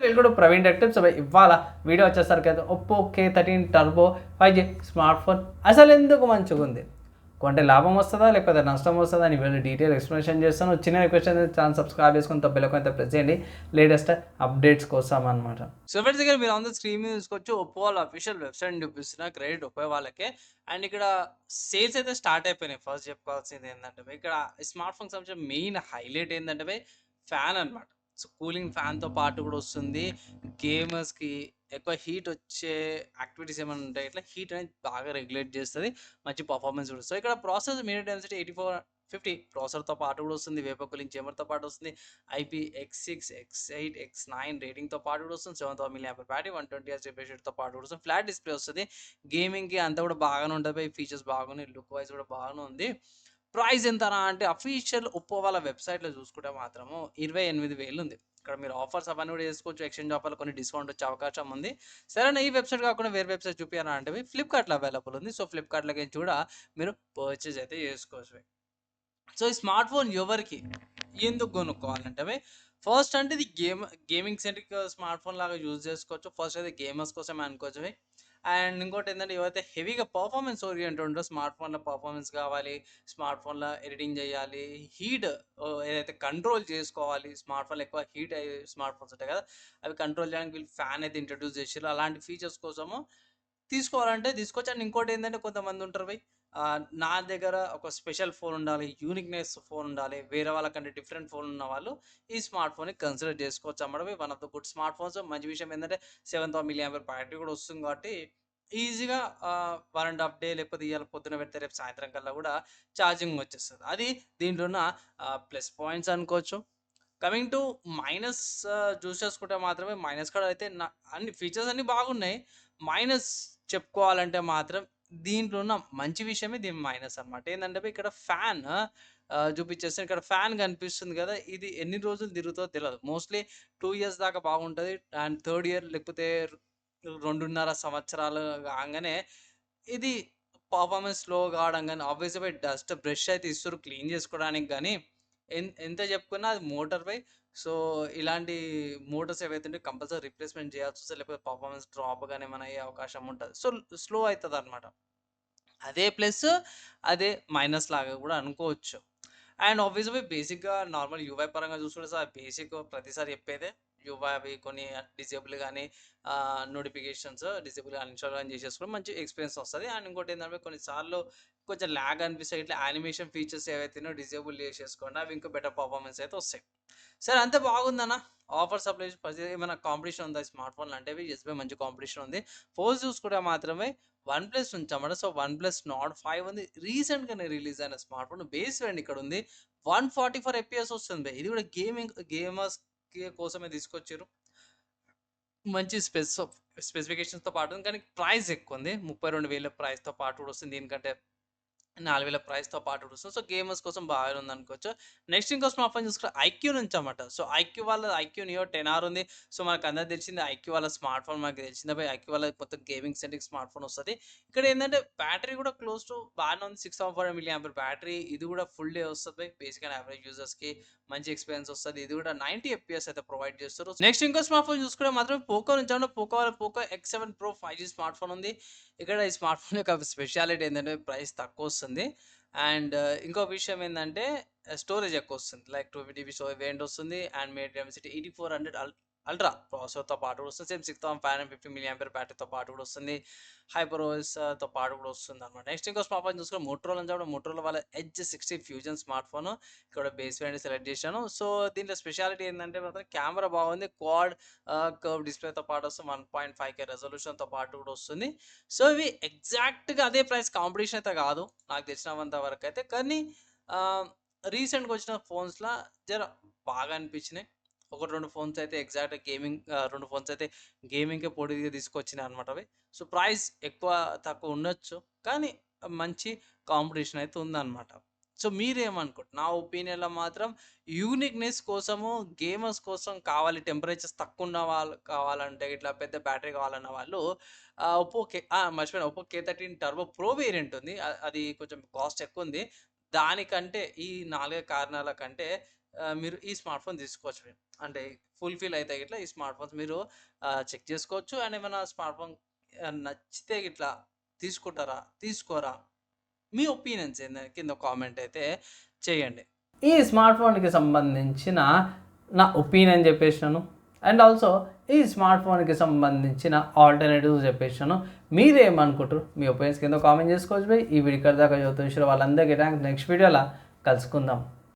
Welcome to Praveen tech tips. ఇవాళ video వచ్చేసరికి అయితే Oppo K13 turbo 5G smart phone అసలు ఎందుకు మంచిగా ఉంది, కొంటే లాభం వస్తుందా లేకపోతే నష్టం వస్తుందా అని వీళ్ళు డీటెయిల్ ఎక్స్ప్లెనేషన్ చేస్తాను. చిన్న రిక్వెస్ట్ అయితే ఛానల్ సబ్స్క్రైబ్ చేసుకుని తప్పలకు అయితే ప్రెస్ చేయండి లేటెస్ట్ అప్డేట్స్ కోసం అనమాట. సో ఫ్రెండ్స్, దగ్గర మీరు అందరూ స్క్రీన్ మీద చూసుకోవచ్చు. ఒప్పో వాళ్ళ అఫీషియల్ వెబ్సైట్ చూపిస్తున్న క్రెడిట్ ఒప్పో వాళ్ళకే. అండ్ ఇక్కడ సేల్స్ అయితే స్టార్ట్ అయిపోయినాయి. ఫస్ట్ చెప్పుకోవాల్సింది ఏంటంటే ఇక్కడ స్మార్ట్ ఫోన్ సంబంధించిన మెయిన్ హైలైట్ ఏంటంటే ఫ్యాన్ అనమాట. సో కూలింగ్ ఫ్యాన్తో పాటు కూడా వస్తుంది. గేమర్స్కి ఎక్కువ హీట్ వచ్చే యాక్టివిటీస్ ఏమైనా ఉంటాయి, ఇట్లా హీట్ అనేది బాగా రెగ్యులేట్ చేస్తుంది. మంచి పర్ఫార్మెన్స్ కూడా. సో ఇక్కడ ప్రాసెస్ మీడియం డెన్సిటీ 8450 ప్రాసెసర్తో పాటు కూడా వస్తుంది. వేపర్ కూలింగ్ చేంబర్తో పాటు వస్తుంది. IP X6 X8 X9 రేటింగ్తో పాటు కూడా వస్తుంది. 7000 mAh బ్యాటరీ, 120Hz రిఫ్రెష్ రేట్తో పాటు కూడా వస్తుంది. ఫ్లాట్ డిస్ప్లే వస్తుంది. గేమింగ్కి అంతా కూడా బాగానే ఉంటుంది. ఫీచర్స్ బాగున్నాయి, లుక్ వైజ్ కూడా బాగానే ఉంది. ప్రైస్ ఎంతనా అంటే అఫీషియల్ ఒప్పో వాళ్ళ వెబ్సైట్లో చూసుకుంటే మాత్రము 28,000 ఉంది. ఇక్కడ మీరు ఆఫర్స్ అవన్నీ కూడా చేసుకోవచ్చు. ఎక్స్చేంజ్ ఆఫర్లు కొన్ని డిస్కౌంట్ వచ్చే అవకాశం ఉంది. సరేనా, ఈ వెబ్సైట్ కాకుండా వేరే వెబ్సైట్ చూపించారా అంటే ఫ్లిప్కార్ట్లో అవైలబుల్ ఉంది. సో ఫ్లిప్కార్ట్లోకి కూడా మీరు పర్చేజ్ అయితే చేసుకోవచ్చు. సో ఈ స్మార్ట్ ఫోన్ ఎవరికి ఎందుకు కొనుక్కోవాలంటే ఫస్ట్ అంటే ఇది గేమింగ్ సెంట్రిక్ స్మార్ట్ ఫోన్ లాగా యూజ్ చేసుకోవచ్చు. ఫస్ట్ అయితే గేమర్స్ కోసమే అనుకోవచ్చు. అండ్ ఇంకోటి ఏంటంటే ఎవరైతే హెవీగా పర్ఫార్మెన్స్ ఓరియంటెడ్ ఉంటారో, స్మార్ట్ ఫోన్లో పర్ఫార్మెన్స్ కావాలి, స్మార్ట్ ఫోన్లో ఎడిటింగ్ చేయాలి, హీట్ ఏదైతే కంట్రోల్ చేసుకోవాలి, స్మార్ట్ ఫోన్లో ఎక్కువ హీట్ అయ్యే స్మార్ట్ ఫోన్స్ ఉంటాయి కదా, అవి కంట్రోల్ చేయడానికి వీళ్ళు ఫ్యాన్ అయితే ఇంట్రడ్యూస్ చేసారు. అలాంటి ఫీచర్స్ కోసము తీసుకోవాలంటే తీసుకోవచ్చు. అండ్ ఇంకోటి ఏంటంటే కొంతమంది ఉంటారు భయ్, నా దగ్గర ఒక స్పెషల్ ఫోన్ ఉండాలి, యూనిక్నెస్ ఫోన్ ఉండాలి, వేరే వాళ్ళకంటే డిఫరెంట్ ఫోన్ ఉన్న వాళ్ళు ఈ స్మార్ట్ ఫోన్ని కన్సిడర్ చేసుకోవచ్చు అన్నమాట. One of the good smart phones. మంచి విషయం ఏంటంటే 7000 mAh బ్యాటరీ కూడా వస్తుంది కాబట్టి ఈజీగా 1.5 డే లేకపోతే ఇవాళ పొద్దున పెడితే రేపు సాయంత్రం కల్లా కూడా ఛార్జింగ్ వచ్చేస్తుంది. అది దీంట్లో ఉన్న ప్లస్ పాయింట్స్ అనుకోవచ్చు. కమింగ్ టు మైనస్ చూస్ చేసుకుంటే మాత్రమే మైనస్ కూడా అయితే అన్ని ఫీచర్స్ అన్నీ బాగున్నాయి. మైనస్ చెప్పుకోవాలంటే మాత్రం దీంట్లో ఉన్న మంచి విషయమే దీని మైనస్ అనమాట. ఏందంటే ఇక్కడ ఫ్యాన్ చూపిచ్చేస్తే ఇక్కడ ఫ్యాన్ కనిపిస్తుంది కదా! ఇది ఎన్ని రోజులు తిరుగుతదో తెలవదు. మోస్ట్‌లీ 2 ఇయర్స్ దాకా బాగుంటది. అండ్ థర్డ్ ఇయర్ లేకపోతే 2.5 సంవత్సరాలు కాంగానే ఇది పర్ఫార్మెన్స్ స్లో కావడం గానీ, ఆబ్వియస్‌లీ డస్ట్ బ్రష్ అయితే ఇస్తుర్రు క్లీన్ చేసుకోవడానికి గానీ, ఎంత చెప్పుకున్నా అది మోటార్‌పై. సో, ఇలాంటి మోటార్స్ ఏవైతే ఉంటే కంపల్సరీ రిప్లేస్‌మెంట్ చేయాల్సొస్తది. లేకపోతే పర్ఫార్మెన్స్ డ్రాప్ గాని ఏమైనా అయ్యే అవకాశం ఉంటది. సో, స్లో అయితదనమాట. అదే ప్లస్, అదే మైనస్ లాగా గూడా అనుకోవచ్చు. అండ్ ఆబ్వియస్‌లీ బేసిక్‌గా నార్మల్ యూఐ పరంగా చూసుకుంటే బేసిక్ ప్రతిసారి చెప్పేదే. యూఐ అవి కొన్ని డిజేబుల్ గాని, నోటిఫికేషన్స్ డిజేబుల్ అన్‌ఇన్‌స్టాల్ గాని చేసేసుకుంటే మంచి ఎక్స్‌పీరియన్స్ వస్తది. అండ్ ఇంకోటేంటంటే కొన్నిసార్లు కొంచెం ల్యాగ్ అనిపిస్తాయి. ఇట్లా యానిమేషన్ ఫీచర్స్ ఏవైతే ఉన్నాయో డిజేబుల్ చేసేసుకోండి. అవి ఇంకా బెటర్ పర్ఫార్మెన్స్ అయితే వస్తాయి. సరే, అంతే బాగుందన్న. ఆఫర్ సప్లై ఏమైనా కాంపిటీషన్ ఉందా స్మార్ట్ ఫోన్‌లు అంటే ఎస్‌బీఐ మంచి కాంపిటీషన్ ఉంది. ఫోన్స్ చూసుకుంటే మాత్రమే వన్‌ప్లస్ ఉంచామట. సో, వన్‌ప్లస్ నార్డ్ 5 ఉంది. రీసెంట్‌గానే రిలీజ్ అయిన స్మార్ట్ ఫోన్. బేస్ వేరియంట్ ఇక్కడ ఉంది. 144 ఎఫ్‌పిఎస్ వస్తుంది. ఇది కూడా గేమర్స్‌కి కోసమే తీసుకొచ్చిర్రు. మంచి స్పెసిఫికేషన్స్‌తో పాటు ఉంది. కానీ ప్రైస్ ఎక్కువుంది. 32,000 ప్రైస్‌తో పాటు కూడా వస్తుంది. దీనికంటే 4,000 ప్రైస్‌తో పాటు కూడా వస్తుంది. సో, గేమర్స్ కోసం బాగానే ఉందనుకోవచ్చు. నెక్స్ట్ ఇంకో స్మార్ట్ ఫోన్ చూసుకుంటే ఐక్యూ నుంచనమాట. సో, ఐక్యూ వాళ్ళది ఐక్యూ నియో 10R ఉంది. సో, మనకందరికి తెలిసిందే ఐక్యూ వాళ్ళ స్మార్ట్ ఫోన్ మనకు తెలిసిందే బై. ఐక్యూ వాళ్ళది మొత్తం గేమింగ్ సెంట్రిక్ స్మార్ట్ ఫోన్ వస్తది. ఇక్కడ ఏందంటే బ్యాటరీ కూడా క్లోజ్ టు బాగానే ఉంది. 6,400 mAh బ్యాటరీ. ఇది కూడా ఫుల్ డే వస్తది బై. బేసిక్ అండ్ యావరేజ్ యూజర్స్‌కి మంచి ఎక్స్‌పీరియన్స్ వస్తది. ఇది కూడా 90 ఎఫ్‌పిఎస్ అయితే ప్రొవైడ్ చేస్తారు. నెక్స్ట్ ఇంకో స్మార్ట్ ఫోన్ చూసుకుంటే మాత్రం పోకో నుంచంటే Poco X7 Pro 5G smartphone ఉంది. ఇక్కడ ఈ స్మార్ట్ ఫోన్ యొక్క స్పెషాలిటీ ఏందంటే ప్రైస్ తక్కువొస్తుంది. అండ్ ఇంకో విషయం ఏందంటే స్టోరేజ్ ఎక్కువొస్తుంది. లైక్ 250 జీబీ స్టోరేజ్ వేరియంట్ వస్తుంది. అండ్ మీడియం డెన్సిటీ 8400 అల్ట్రా ప్రాసెసర్‌తో పాటు కూడా వస్తుంది. సేమ్ 6550 mAh బ్యాటరీతో పాటు కూడా వస్తుంది. హైపర్ ఓఎస్‌తో పాటు కూడా వస్తుందన్నమాట. నెక్స్ట్ ఇంకో స్మార్ట్ ఫోన్ చూసుకుంటే మోటరోలా నుంచి మోటరోలా వాళ్ళ ఎడ్జ్ 60 ఫ్యూజన్ స్మార్ట్ ఫోన్. ఇక్కడ బేస్ వేరియంట్ సెలెక్ట్ చేశాను. సో, దీంట్లో స్పెషాలిటీ ఏందంటే మాత్రం కెమెరా బాగుంది. క్వాడ్ కర్వ్ డిస్‌ప్లేతో పాటు వస్తుంది. 1.5K రెజల్యూషన్‌తో పాటు కూడా వస్తుంది. సో, ఇవి ఎగ్జాక్ట్‌గా అదే ప్రైస్ కాంపిటీషన్ అయితే కాదు నాకు తెలిసినంత వరకైతే. కానీ ఆహ్, రీసెంట్‌గా వచ్చిన ఫోన్స్‌లా జర బాగా అనిపించినాయి. 1, 2 ఫోన్స్ అయితే ఎగ్జాక్ట్‌గా 2 ఫోన్స్ అయితే గేమింగ్‌కే పోటీగా తీసుకొచ్చినాయన్నమాట అవి. సో, ప్రైస్ ఎక్కువ తక్కువ ఉండొచ్చు. కానీ మంచి కాంపిటీషన్ అయితే ఉందన్నమాట. సో, మీరేమనుకుంటున్నారు? నా ఒపీనియన్‌లో మాత్రం యూనిక్‌నెస్ కోసము, గేమర్స్ కోసం కావాలి, టెంపరేచర్స్ తక్కువున్న వాళ్ళు కావాలంటే, ఇట్లా పెద్ద బ్యాటరీ కావాలన్న వాళ్ళు మర్చిపోయాను. Oppo K13 turbo pro variant ఉంది. అది కొంచెం కాస్ట్ ఎక్కువుంది. దానికంటే ఈ 4 కారణాల కంటే మీరు ఈ స్మార్ట్ ఫోన్ తీసుకోవచ్చు మీరు. అంటే ఫుల్‌ఫిల్ అయితే గిట్లా ఈ స్మార్ట్ ఫోన్స్ మీరు చెక్ చేసుకోవచ్చు. అండ్ ఏమైనా స్మార్ట్ ఫోన్ నచ్చితే గిట్లా తీసుకుంటారా? తీసుకోరా? మీ ఒపీనియన్స్ ఏందని కింద కామెంట్ అయితే చేయండి. ఈ స్మార్ట్ ఫోన్కి సంబంధించిన నా ఒపీనియన్ చెప్పేసినాను. అండ్ ఆల్సో ఈ స్మార్ట్ ఫోన్కి సంబంధించిన ఆల్టర్నేటివ్స్ చెప్పేసినాను. మీరేమనుకుంటారు? మీ ఒపీనియన్స్ కింద కామెంట్ చేసుకోవచ్చు. ఈ వీడియో ఇక్కడ దాకా చదువుతున్న వాళ్ళందరికీ నెక్స్ట్ వీడియోలో కలుసుకుందాం.